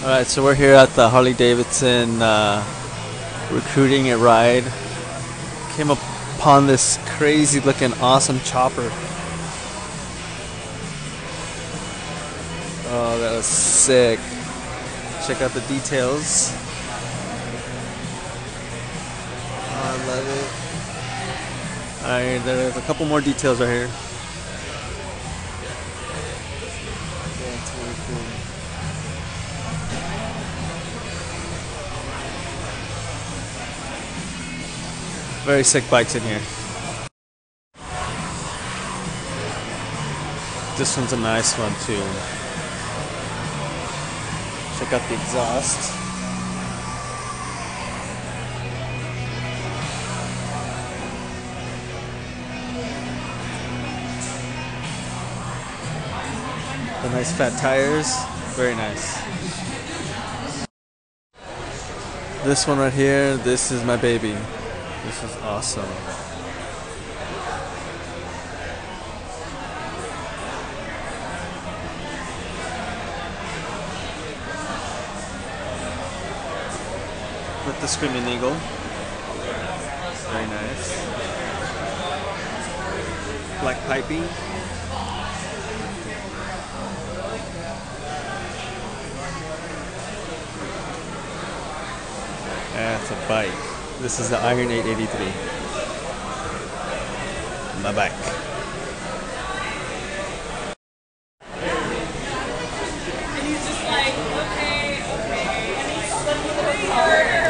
Alright, so we're here at the Harley-Davidson recruiting a ride. Came upon this crazy looking awesome chopper. Oh, that was sick. Check out the details. Oh, I love it. Alright, there's a couple more details right here. That's really cool. Very sick bikes in here. This one's a nice one too. Check out the exhaust. The nice fat tires. Very nice. This one right here, this is my baby. This is awesome. With the Screaming Eagle. Very nice. Black piping. That's a bike. This is the Iron 883. My bike. And he's just like, okay. And he's slipping harder.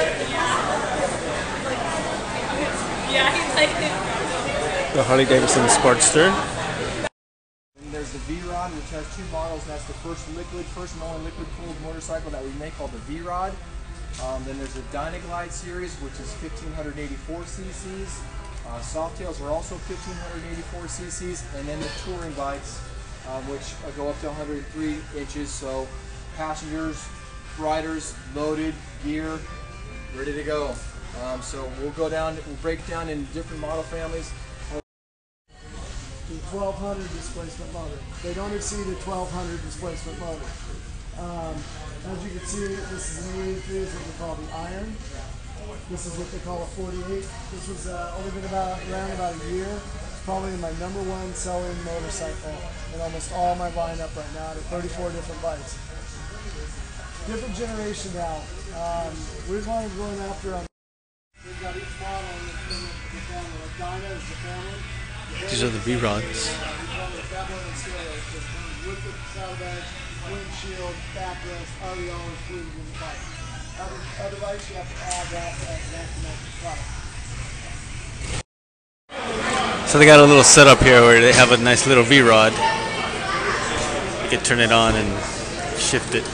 Yeah, he's like... The Harley-Davidson Sportster. And there's the V-Rod, which has two models. That's the first and only liquid-cooled motorcycle that we make, called the V-Rod. Then there's the Dynaglide series, which is 1584 cc's. Softails are also 1584 cc's, and then the touring bikes, which go up to 103 inches. So passengers, riders, loaded, gear, ready to go. So we'll break it down in different model families. The 1200 displacement motor. They don't exceed a 1200 displacement motor. As you can see, this is an 83, is what we call the Iron. This is what they call a 48. This was only been around about a year. It's probably my #1 selling motorcycle in almost all my lineup right now. At 34 different bikes. Different generation now. We're going after. We've got each model in the family. Like Dyna is the family. These are the V-Rods. Liquid saddlebags, windshield, backrest, REO included in the bike. Other bikes, you have to add that as an extra product. So they got a little setup here where they have a nice little V-Rod. You can turn it on and shift it.